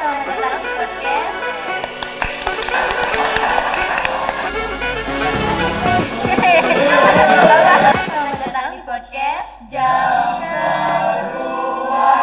selamat datang di podcast. Selamat datang di podcast Jangan Lupa.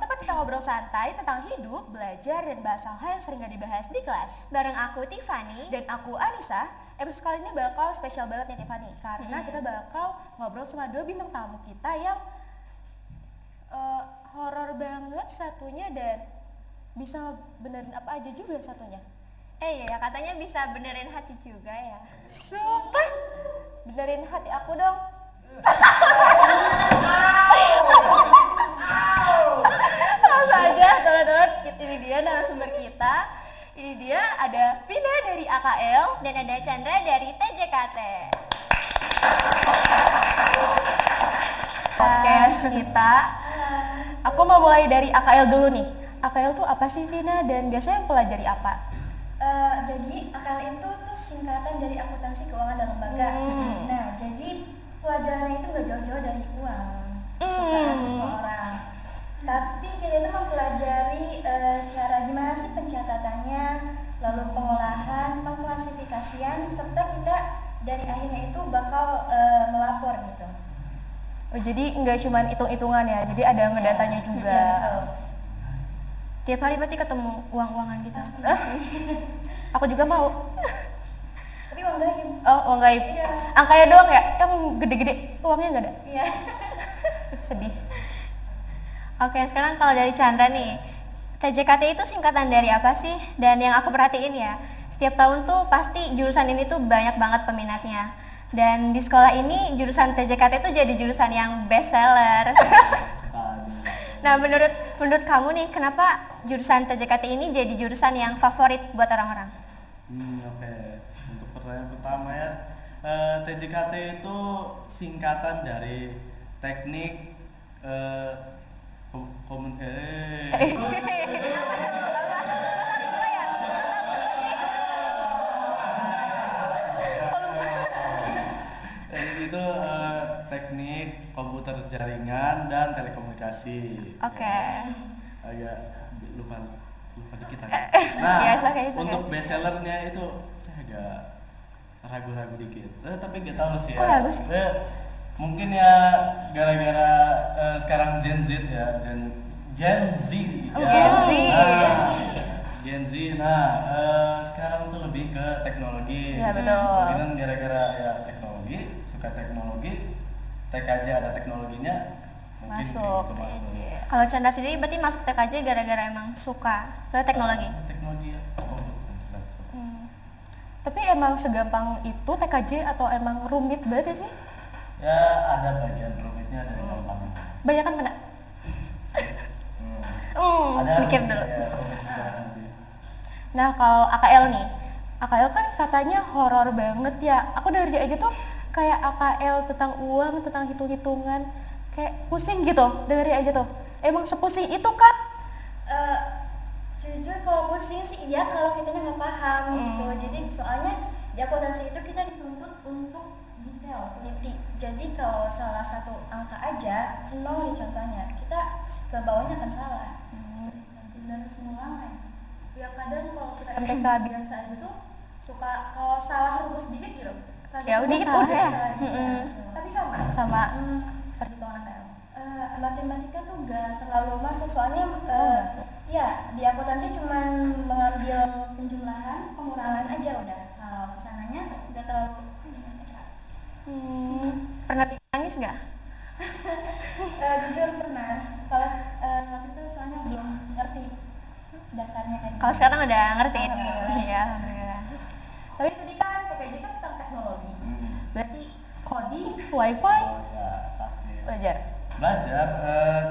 Tempat kita ngobrol santai tentang hidup, belajar, dan bahas hal yang sering gak dibahas di kelas. Bareng aku Tiffany Dan aku Anissa. Episode kali ini bakal spesial banget nih Tiffany, karena kita bakal ngobrol sama dua bintang tamu kita yang horor banget satunya dan bisa benerin apa aja juga satunya. iya katanya bisa benerin hati juga ya. Sumpah, benerin hati aku dong. Langsung aja teman-teman, ini dia narasumber kita. Ini dia ada Vina dari AKL Dan ada Chandra dari TJKT. podcast kita. Aku mau mulai dari AKL dulu nih. AKL tuh apa sih Vina dan biasanya pelajari apa? Jadi AKL itu tuh singkatan dari akuntansi keuangan dan lembaga. Nah, jadi pelajarannya itu gak jauh-jauh dari uang, sukaan semua orang. Tapi kita itu mempelajari cara gimana sih pencatatannya, lalu pengolahan, pengklasifikasian, serta kita dari akhirnya itu bakal melapor gitu. Oh, jadi nggak cuma hitung-hitungan ya, jadi ada ngedatanya juga. Iya, betul. Tiap hari berarti ketemu uang-uangan gitu. Aku juga mau. Tapi uang gaib. Oh, uang gaib. Iya. Angkanya doang ya? Yang gede-gede, uangnya nggak ada? Iya. Sedih. Oke, sekarang kalau dari Chandra nih, TJKT itu singkatan dari apa sih? Dan yang aku perhatiin ya, setiap tahun tuh pasti jurusan ini tuh banyak banget peminatnya. Dan di sekolah ini jurusan TJKT itu jadi jurusan yang best seller. Nah, menurut kamu nih, kenapa jurusan TJKT ini jadi jurusan yang favorit buat orang-orang? Oke. Untuk pertanyaan pertama ya, TJKT itu singkatan dari teknik itu teknik komputer jaringan dan telekomunikasi. Oke. Agak lupa dikit aja. Biasa, kayak untuk best sellernya itu saya agak ragu-ragu dikit. Tapi nggak tahu sih ya. Kok ragu sih? Mungkin ya gara-gara sekarang Gen Z ya, Gen Z. Oh, ya. Gen Z. Gen Z. Nah, sekarang tuh lebih ke teknologi. Iya, betul. Mungkin gara-gara ya teknologi, suka teknologi, TKJ ada teknologinya, mungkin Masuk. kayak gitu masuk. Kalau Chandra sendiri berarti masuk TKJ gara-gara emang suka ke teknologi? Teknologi ya. Tapi emang segampang itu TKJ atau emang rumit banget sih? Ya ada bagian rumitnya, ada yang gampang. Banyak kan mana? Ada Mikir rumitnya, dulu. ya, rumit juga sih. Nah kalau AKL nih, AKL kan katanya horor banget ya. Aku dari aja tuh kayak AKL tentang uang, tentang hitung-hitungan, kayak pusing gitu dari aja tuh. Emang sepusing itu kan? Jujur kalau pusing sih iya kalau kita nggak paham gitu. Jadi soalnya di akuntansi itu kita dituntut untuk detail, teliti. Jadi kalau salah satu angka aja, 0 nih contohnya, kita ke bawahnya akan salah. Dan semua angka. Ya kadang kalau kita MTK biasa aja tuh suka kalau salah rumus dikit gitu. Ya, dikit salah, udah. salah dikit. Tapi sama perhitungan AKL. Matematika tuh gak terlalu masuk soalnya masuk. ya di akuntansi cuma mengambil penjumlahan, pengurangan aja udah. Kalau kesananya gak terlalu Pernah bikin nangis nggak? jujur pernah. Kalau waktu itu soalnya belum ngerti dasarnya kayak Kalau sekarang udah ngerti. Alhamdulillah. Iya, alhamdulillah. Tapi tadi kan TKJ kan tentang teknologi. Berarti coding, wifi, Oh ya pasti. belajar. Belajar,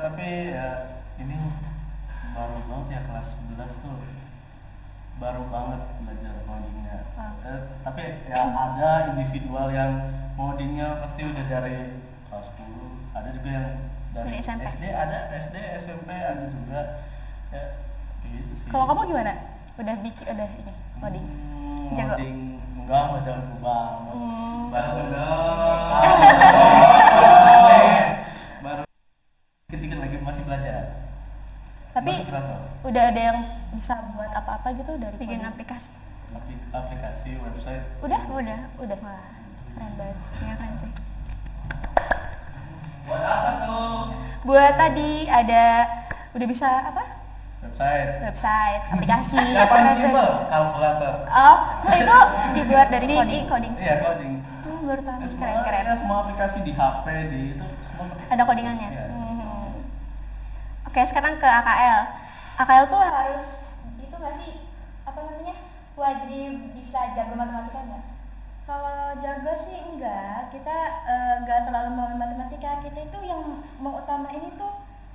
tapi ya ini baru banget ya kelas 11 tuh baru banget belajar codingnya. Tapi ya ada individual yang codingnya pasti udah dari kelas 10, ada juga yang dari Dari SMP. SD, ada SD, SMP ada juga ya gitu sih. Kalau kamu gimana? Udah bikin udah ini coding. Jago? Coding enggak mau jago banget. Baru baru dikit-dikit lagi masih belajar. Tapi masih keracau. udah ada yang bisa buat apa-apa gitu dari Bikin coding? aplikasi. aplikasi website Udah? Udah. Wah, keren banget. Ya keren sih. buat apa tuh Buat tadi ada udah bisa apa? website Aplikasi. yang paling simpel kalkulator Oh, nah itu dibuat dari coding. Coding. iya coding. Baru tahu. Ya, semua, Keren-keren. ya, semua aplikasi di HP di itu semua Ada codingannya. Iya. Oke, sekarang ke AKL. AKL tuh Harus itu nggak sih apa namanya wajib bisa jago matematika nggak? Kalau jago sih enggak, kita nggak terlalu mau matematika, kita itu yang mau utamain itu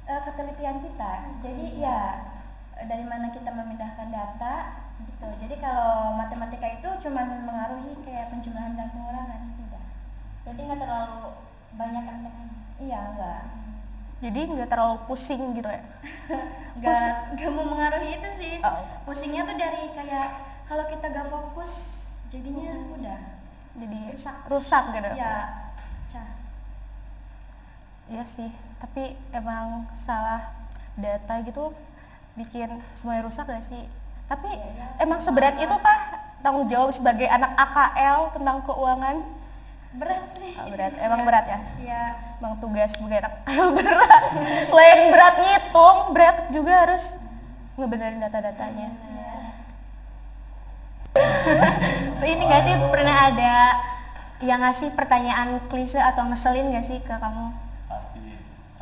ketelitian kita. Jadi ya dari mana kita memindahkan data gitu. Jadi kalau matematika itu cuma mengaruhi kayak penjumlahan dan pengurangan sudah. berarti nggak terlalu banyak MTK-nya. Iya enggak. Jadi nggak terlalu pusing gitu ya? Nggak mau mengaruhi itu sih. Oh. Pusingnya tuh dari kayak kalau kita gak fokus jadinya udah Jadi rusak gitu. ya cah. Iya sih, tapi emang salah data gitu bikin semuanya rusak gak sih? Tapi emang seberat itu kah tanggung jawab sebagai anak AKL tentang keuangan? Berat sih. Oh, berat, emang berat ya? Iya. Emang tugas sebagai anak AKL berat. Selain berat ngitung, berat juga harus ngebenerin data-datanya. Ini nggak sih pernah ada yang ngasih pertanyaan klise atau ngeselin nggak sih ke kamu?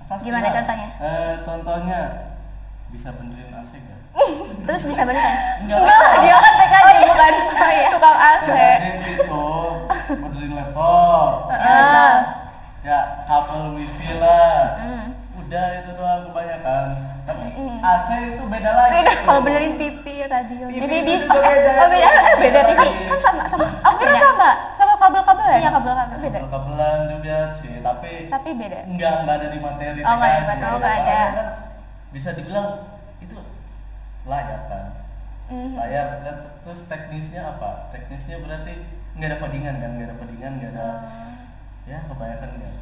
pasti Gimana lah. contohnya? Contohnya bisa benerin AC gak? Terus bisa beneran? Enggak Dia kan TKJ bukan tukang AC. itu benerin laptop ya kabel wifi lah udah itu doang kebanyakan tapi AC itu beda lagi Kalau benerin TV, radio. TV Ini itu juga beda. Oh beda, beda TV. Kan sama. Aku kira sama kabel-kabel ya? Iya, kabel-kabel. Beda. kabelan juga sih tapi Beda. enggak ada di materi Oh, nggak ada di TKJ. materi. Oh, nggak ada. Kan bisa dibilang itu layak kan layar dan terus teknisnya apa teknisnya berarti nggak ada codingan kan nggak ada ya kebanyakan nggak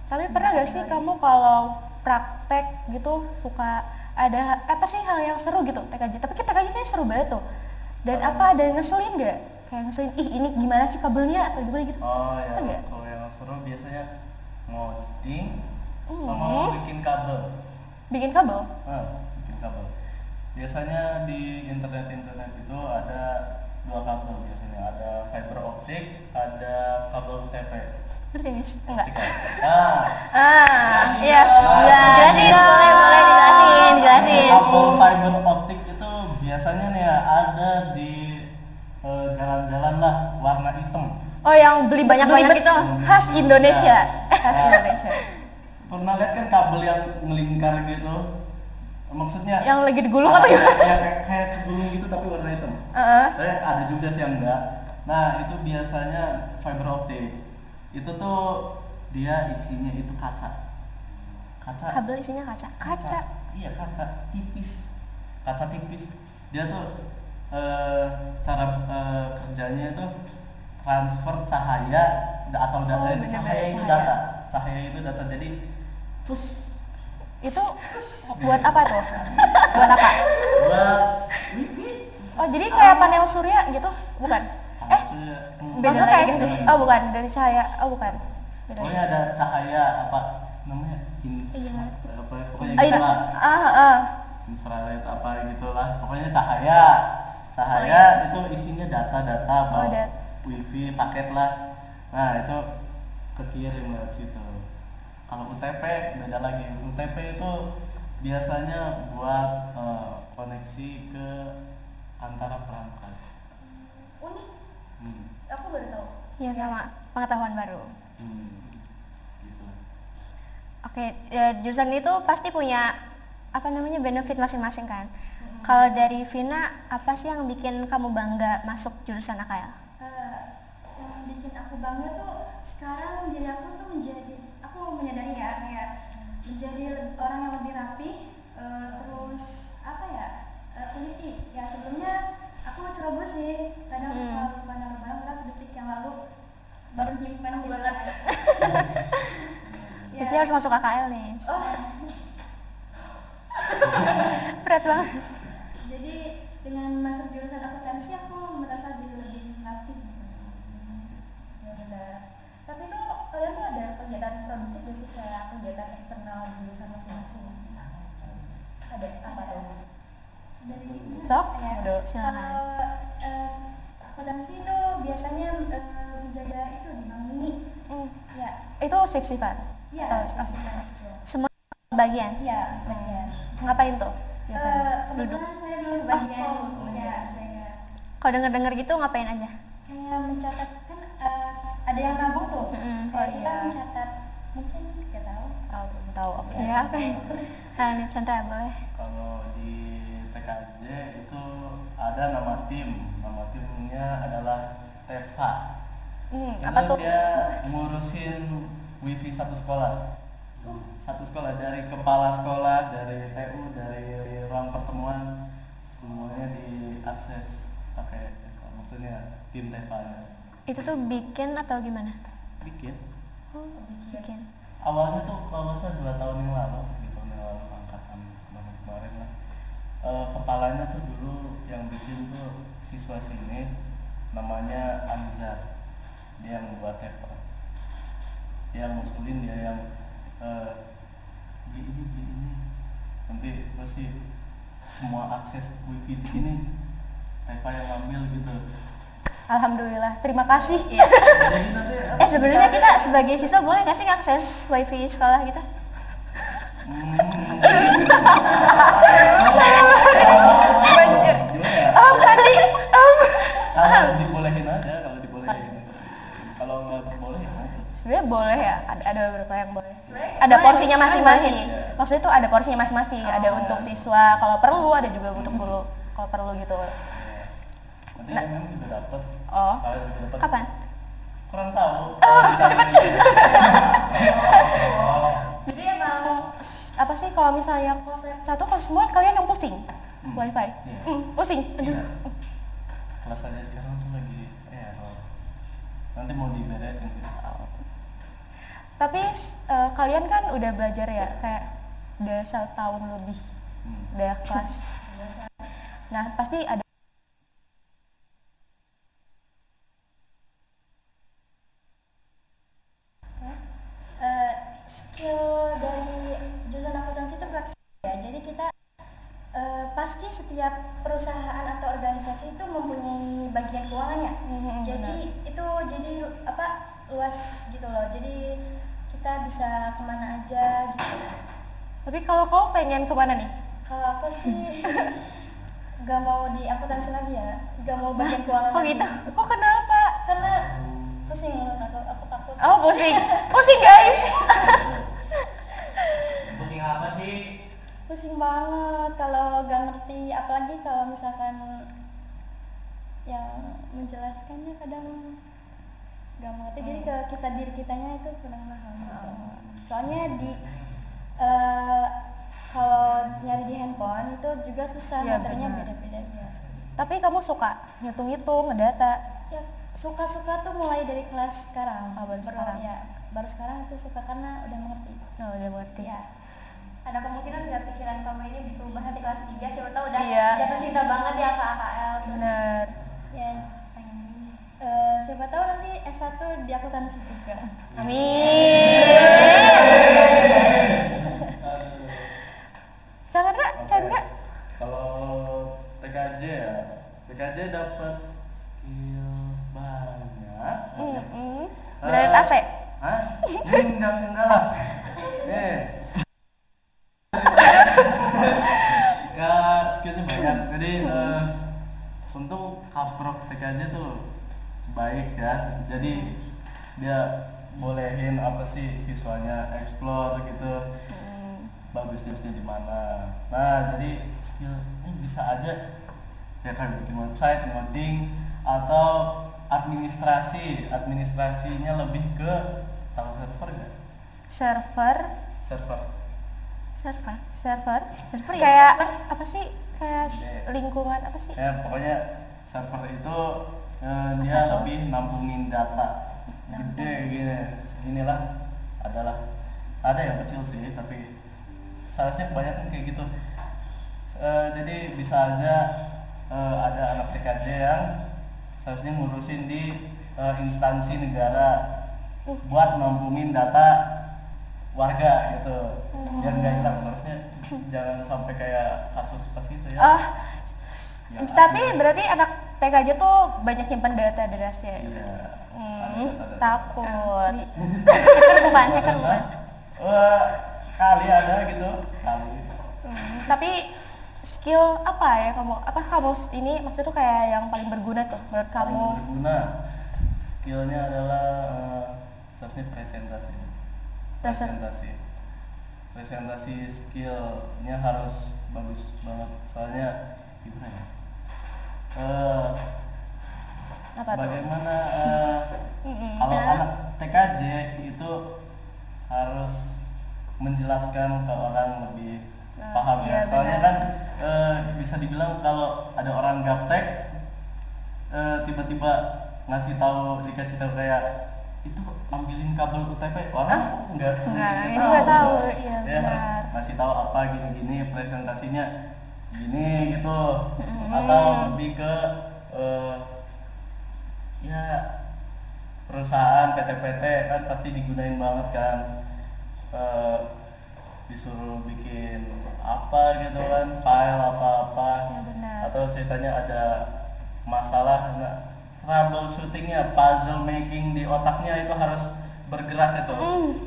Tapi pernah gak sih kamu kalau praktek gitu suka ada apa sih hal yang seru gitu TKJ? Tapi kita TKJ ini seru banget tuh. Dan apa ada yang ngeselin gak? Kayak ngeselin, ih ini gimana sih kabelnya? Atau gimana gitu? oh ya Ada nggak? kalau yang seru biasanya ngoding sama bikin kabel Bikin kabel? bikin kabel biasanya di internet itu ada dua kabel biasanya ada fiber optik ada kabel UTP Ngerti nggak sih? Enggak. Iya. Jelasin, boleh dijelasin. Kabel fiber optik itu biasanya nih ya ada di jalan-jalan lah warna hitam. Oh yang beli Banyak-banyak belibet itu. khas Indonesia. Khas Indonesia. Pernah lihat kan kabel yang melingkar gitu? Maksudnya Yang lagi digulung ada atau gimana? kayak kegulung gitu tapi warna hitam. Heeh. Ada juga sih yang enggak. Nah itu biasanya fiber optik. Itu tuh dia isinya itu kaca. Kabel isinya kaca. Iya kaca tipis. Kaca tipis. Dia tuh cara kerjanya itu transfer cahaya atau data benar-benar cahaya itu cahaya. data. Cahaya itu data. Jadi terus Itu buat apa tuh? Buat apa? buat wifi. Oh jadi kayak panel surya gitu? Bukan? Maksudnya kayak lagi. oh bukan dari cahaya. Oh bukan. Beda. Pokoknya ada cahaya apa namanya? Pokoknya Ah, gitu lah. ah. Infrared apa gitulah. Pokoknya cahaya. Cahaya itu isinya data-data Oh, bawa wifi paket lah. Nah, itu kekirim lewat situ. Kalau UTP beda lagi. UTP itu biasanya buat koneksi ke antara perangkat. Unik. Hmm. Aku baru tahu. Iya, sama pengetahuan baru. Gitu. Oke, jurusan itu pasti punya apa namanya benefit masing-masing kan. Kalau dari Vina, apa sih yang bikin kamu bangga masuk jurusan AKL? Yang bikin aku bangga tuh sekarang diri aku tuh aku menyadari ya kayak menjadi orang yang lebih rapi, terus apa ya teliti. Ya sebelumnya aku ceroboh sih, kadang suka lupa naruh barang sedetik yang lalu baru nyimpen gitu kan. Berarti harus masuk AKL nih. Oh, banget. Jadi dengan masuk jurusan akuntansi aku merasa jadi lebih latih gitu. Ya benar. Tapi itu kalian tuh ada kegiatan produktif gak sih, kayak kegiatan eksternal di jurusan masing-masing? Ada apa tuh? Dari Sok, ya. Aduh, silakan. Kalau akuntansi itu biasanya menjaga itu di bank Mini. Ya, Itu shift-shiftan. ya, Shift-shiftan. Semua bagian. ya, bagian. Ngapain tuh biasanya? Kebetulan saya belum bagian ya, saya Kalau denger-denger gitu ngapain aja? kayak mencatat kan ada yang nabung tuh. Mm-mm. Kayak kita iya. mencatat mungkin nggak tahu. Belum tahu. Oke. Ya, oke. Nah, nih Chandra boleh. Kalau di TKJ itu ada nama timnya adalah TEFA. Apa Itu tuh? dia ngurusin wifi satu sekolah dari kepala sekolah, dari TU, dari ruang pertemuan, semuanya diakses pakai TEFA, maksudnya tim TEFA-nya. Itu tuh bikin atau gimana? Bikin Bikin. awalnya tuh kalau nggak salah 2 tahun yang lalu, angkatan kemarin lah. Kepalanya tuh dulu yang bikin tuh siswa sini, namanya Anzar. Dia yang membuat TEFA, dia yang ngusulin, dia yang beli ini nanti pasti semua akses wifi di sini TEFA yang ngambil gitu. Alhamdulillah. Terima kasih. Jadi nanti Sebenarnya kita sebagai siswa boleh nggak sih akses wifi sekolah kita? Dibolehin aja, kalau dibolehin. Kalau nggak boleh ya nggak. Sebenarnya boleh ya. Ada beberapa yang boleh. Ada porsinya masing-masing. Maksudnya itu ada porsinya masing-masing. Ada untuk siswa. Kalau perlu ada juga untuk guru. Kalau perlu gitu. Nanti MM juga dapat. Oh. Kalian juga dapat. Kapan? Kurang tahu. Jadi emang apa sih kalau misalnya satu kelas semua kalian yang pusing wifi. Iya. Pusing. Aduh. Iya. Kelas aja sekarang tuh lagi error. Nanti mau diberesin sih. Tapi kalian kan udah belajar ya, kayak udah 1 tahun lebih, udah kelas. Nah pasti ada Skill dari jurusan akuntansi itu fleksibel ya. Jadi kita pasti setiap perusahaan atau organisasi itu mempunyai bagian keuangannya. Jadi itu jadi apa luas gitu loh. Jadi kita bisa kemana aja gitu. Tapi kalau kau pengen kemana nih? Kalau aku sih gak mau di akuntansi lagi ya, gak mau bagian keuangan. Kok lagi. gitu? Kok kenapa? Karena pusing menurut aku takut. Oh pusing, pusing guys. Booking apa sih? Pusing banget kalau gak ngerti, apalagi kalau misalkan yang menjelaskannya kadang gak mengerti. Jadi ke kita diri kitanya itu kurang paham gitu. Soalnya di kalau nyari di handphone itu juga susah, Iya, materinya benar. beda-beda ya. Tapi kamu suka ngitung-ngitung, ngedata? Ya suka-suka tuh mulai dari kelas sekarang. Oh, baru sekarang. Ya, baru sekarang itu suka karena udah mengerti. Oh udah mengerti. Ya. Ada kemungkinan nggak pikiran kamu ini berubah di kelas 3? Siapa tahu udah Iya. jatuh cinta banget ya ke AKL. Bener. Yes. Siapa tahu nanti S1 di akuntansi juga. Amin. Chandra, Chandra. Kalau TKJ ya, TKJ dapat skill banyak. Dari AC. Hah? Enggak lah. Ya skillnya banyak. Jadi untuk kaprok TKJ tuh baik ya. Jadi dia bolehin apa sih siswanya explore gitu. Bagusnya di mana. Nah, jadi skillnya bisa aja ya kayak bikin website, ngoding, atau administrasinya lebih ke tahu server nggak? Server Server ya? kayak apa sih, kayak lingkungan apa sih? Ya pokoknya server itu dia lebih nampungin data gede gini, seginilah, ada yang kecil sih, tapi seharusnya kebanyakan kayak gitu. Jadi bisa aja ada anak TKJ yang seharusnya ngurusin di instansi negara buat mampumin data warga gitu, biar nggak hilang. Seharusnya jangan sampai kayak kasus pas itu ya. Yang Tapi ada. berarti anak TKJ tuh banyak nyimpen data di rahasia. Iya. Takut. Hacker bukan. Kali ada gitu kali. Tapi skill apa ya kamu? Apa kamu ini maksudnya tuh kayak yang paling berguna tuh menurut Paling kamu? berguna skillnya adalah seharusnya presentasi skillnya harus bagus banget, soalnya gimana ya, Apa tuh? bagaimana kalau anak TKJ itu harus menjelaskan ke orang lebih paham ya, iya, soalnya benar. kan bisa dibilang kalau ada orang gaptek tiba-tiba dikasih tahu kayak itu ambilin kabel UTP, orang nggak tahu, iya, ya harus benar. ngasih tahu apa gini presentasinya gini gitu, atau lebih ke ya perusahaan PT kan pasti digunain banget kan, disuruh bikin apa gitu kan, file apa-apa, Ya, benar. atau ceritanya ada masalah, troubleshootingnya, puzzle making di otaknya itu harus bergerak itu.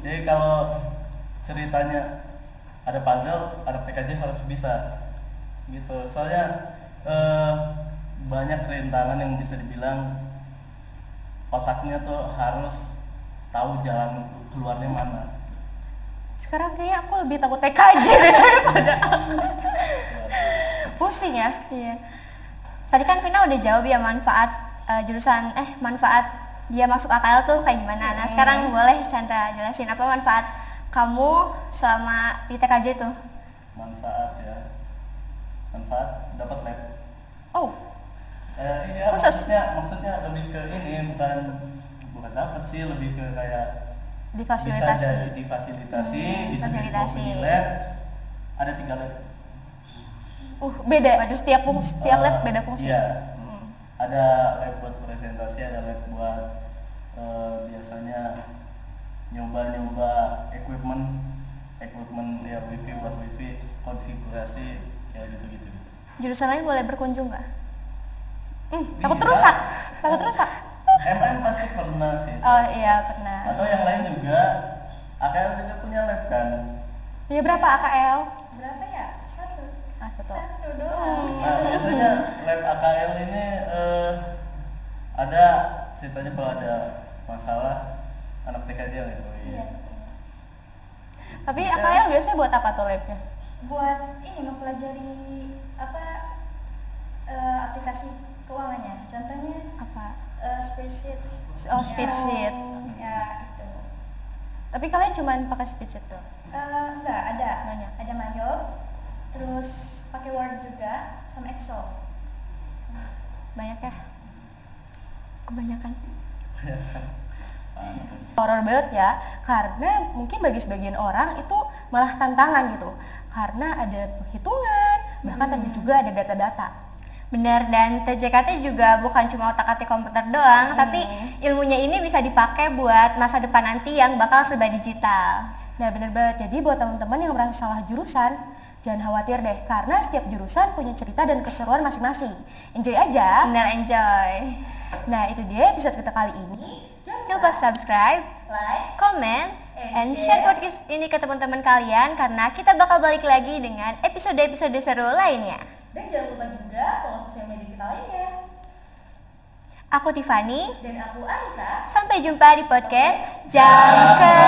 Jadi kalau ceritanya ada puzzle, anak TKJ harus bisa gitu. Soalnya banyak rintangan yang bisa dibilang otaknya tuh harus tahu jalan keluarnya mana. Sekarang kayaknya aku lebih takut TKJ daripada pusing ya. Iya. Tadi kan Vina udah jawab ya manfaat manfaat dia masuk AKL tuh kayak gimana. Nah, sekarang boleh Chandra jelasin apa manfaat kamu selama di TKJ tuh? Manfaat dapat lab. Oh, Iya, khusus? maksudnya lebih ke ini, bukan dapat sih, lebih ke kayak bisa difasilitasi. jadi difasilitasi, bisa jadi fasilitasi. open lab. Ada 3 lab. Beda. Setiap lab beda fungsi. Iya. Ada lab buat presentasi, ada lab buat biasanya nyoba equipment ya, wifi buat wifi, konfigurasi kayak gitu. Jurusan lain boleh berkunjung nggak? Takut Bisa. rusak. MM pasti pernah sih. Oh iya pernah. Atau yang lain juga, AKL juga punya lab kan. Ya berapa AKL? Berapa ya? Satu Betul. doang. Nah, biasanya lab AKL ini ada ceritanya kalau ada masalah anak TKJ yang itu. Iya. Tapi AKL biasanya buat apa tuh labnya? Buat ini mempelajari apa aplikasi keuangannya. Contohnya Apa? spreadsheet. Oh, spreadsheet. Ya itu. Tapi kalian cuma pakai spreadsheet tuh? Enggak, ada. Banyak. Ada Mayo, terus pakai Word juga sama Excel. Banyak ya? Kebanyakan. Horor banget ya, karena mungkin bagi sebagian orang itu malah tantangan gitu. Karena ada perhitungan, bahkan tadi juga ada data-data. Benar, dan TJKT juga bukan cuma otak-atik komputer doang, tapi ilmunya ini bisa dipakai buat masa depan nanti yang bakal serba digital. Nah bener banget, jadi buat teman-teman yang merasa salah jurusan, jangan khawatir deh, karena setiap jurusan punya cerita dan keseruan masing-masing. Enjoy aja. Benar, enjoy. Nah itu dia episode kita kali ini. Jangan lupa subscribe, Like, comment, and share podcast ini ke teman-teman kalian karena kita bakal balik lagi dengan episode-episode seru lainnya. Dan jangan lupa juga follow sosial media kita lainnya. Aku Tiffany, Dan aku Anissa. sampai jumpa di podcast Jangkep.